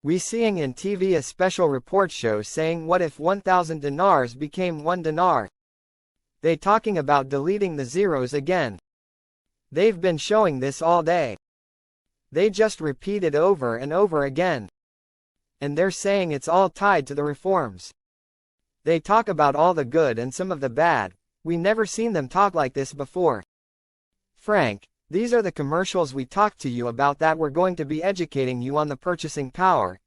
We seeing in TV a special report show saying what if 1,000 dinars became 1 dinar? They talking about deleting the zeros again. They've been showing this all day. They just repeat it over and over again. And they're saying it's all tied to the reforms. They talk about all the good and some of the bad. We never seen them talk like this before. Frank, these are the commercials we talked to you about that we're going to be educating you on the purchasing power.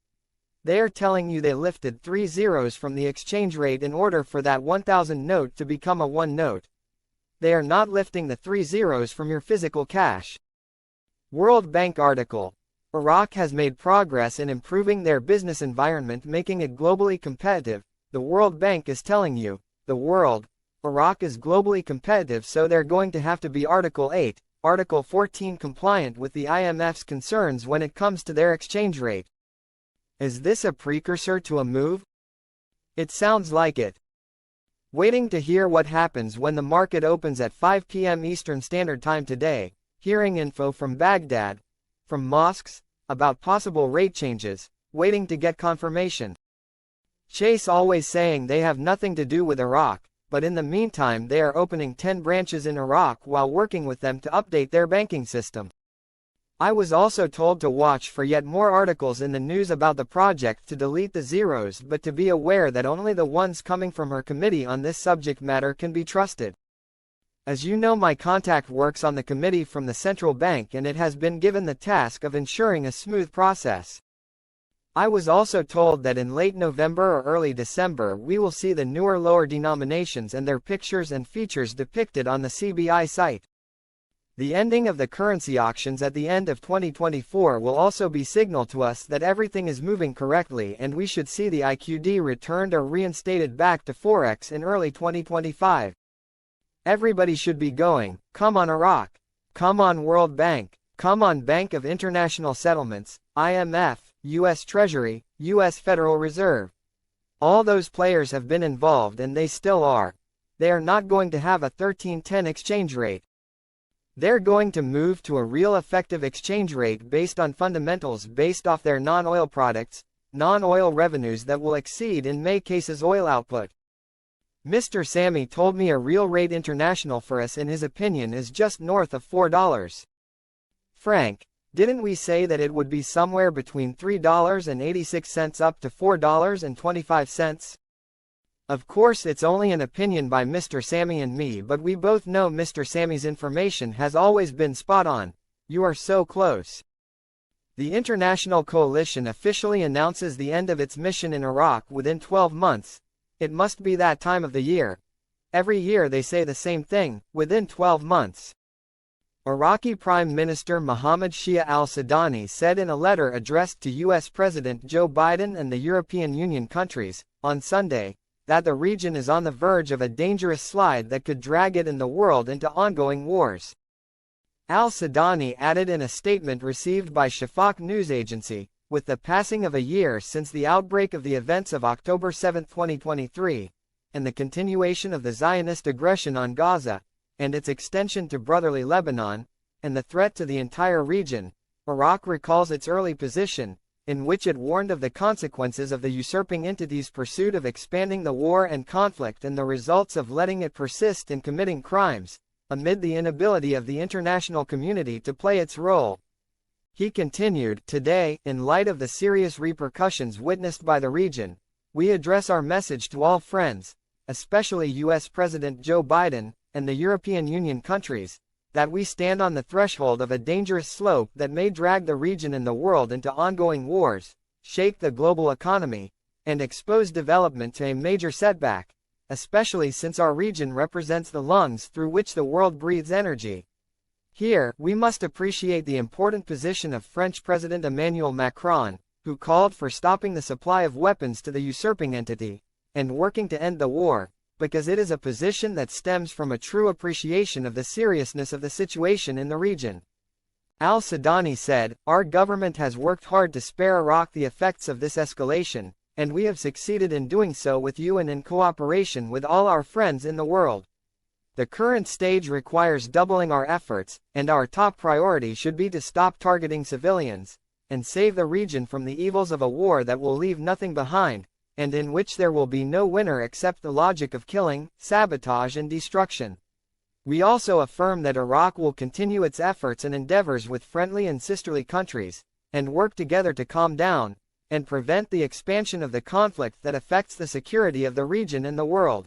They are telling you they lifted 3 zeros from the exchange rate in order for that 1,000 note to become a 1 note. They are not lifting the 3 zeros from your physical cash. World Bank article. Iraq has made progress in improving their business environment, making it globally competitive. The World Bank is telling you, Iraq is globally competitive, so they're going to have to be Article 8, Article 14 compliant with the IMF's concerns when it comes to their exchange rate. Is this a precursor to a move? It sounds like it. Waiting to hear what happens when the market opens at 5 p.m. Eastern Standard Time today, hearing info from Baghdad, from mosques, about possible rate changes, waiting to get confirmation. Chase always saying they have nothing to do with Iraq, but in the meantime they are opening 10 branches in Iraq while working with them to update their banking system. I was also told to watch for yet more articles in the news about the project to delete the zeros, but to be aware that only the ones coming from her committee on this subject matter can be trusted. As you know, my contact works on the committee from the central bank and it has been given the task of ensuring a smooth process. I was also told that in late November or early December we will see the newer lower denominations and their pictures and features depicted on the CBI site. The ending of the currency auctions at the end of 2024 will also be signal to us that everything is moving correctly, and we should see the IQD returned or reinstated back to Forex in early 2025. Everybody should be going, come on Iraq, come on World Bank, come on Bank of International Settlements, IMF, U.S. Treasury, U.S. Federal Reserve. All those players have been involved and they still are. They are not going to have a 1310 exchange rate. They're going to move to a real effective exchange rate based on fundamentals based off their non-oil products, non-oil revenues that will exceed in many cases oil output. Mr. Sammy told me a real rate international for us in his opinion is just north of $4. Frank, didn't we say that it would be somewhere between $3.86 up to $4.25? Of course it's only an opinion by Mr. Sammy and me, but we both know Mr. Sammy's information has always been spot on. You are so close. The international coalition officially announces the end of its mission in Iraq within 12 months. It must be that time of the year. Every year they say the same thing, within 12 months. Iraqi Prime Minister Mohammed Shia al-Sudani said in a letter addressed to U.S. President Joe Biden and the European Union countries, on Sunday, that the region is on the verge of a dangerous slide that could drag it and the world into ongoing wars. Al-Sudani added in a statement received by Shafaq news agency, with the passing of a year since the outbreak of the events of October 7, 2023, and the continuation of the Zionist aggression on Gaza, and its extension to brotherly Lebanon, and the threat to the entire region, Iraq recalls its early position, in which it warned of the consequences of the usurping entity's pursuit of expanding the war and conflict and the results of letting it persist in committing crimes, amid the inability of the international community to play its role. He continued, today, in light of the serious repercussions witnessed by the region, we address our message to all friends, especially U.S. President Joe Biden, and the European Union countries, that we stand on the threshold of a dangerous slope that may drag the region and the world into ongoing wars, shake the global economy, and expose development to a major setback, especially since our region represents the lungs through which the world breathes energy. Here, we must appreciate the important position of French President Emmanuel Macron, who called for stopping the supply of weapons to the usurping entity, and working to end the war, because it is a position that stems from a true appreciation of the seriousness of the situation in the region. Al-Sudani said, our government has worked hard to spare Iraq the effects of this escalation, and we have succeeded in doing so with you and in cooperation with all our friends in the world. The current stage requires doubling our efforts, and our top priority should be to stop targeting civilians, and save the region from the evils of a war that will leave nothing behind, and in which there will be no winner except the logic of killing, sabotage and destruction. We also affirm that Iraq will continue its efforts and endeavors with friendly and sisterly countries, and work together to calm down, and prevent the expansion of the conflict that affects the security of the region and the world.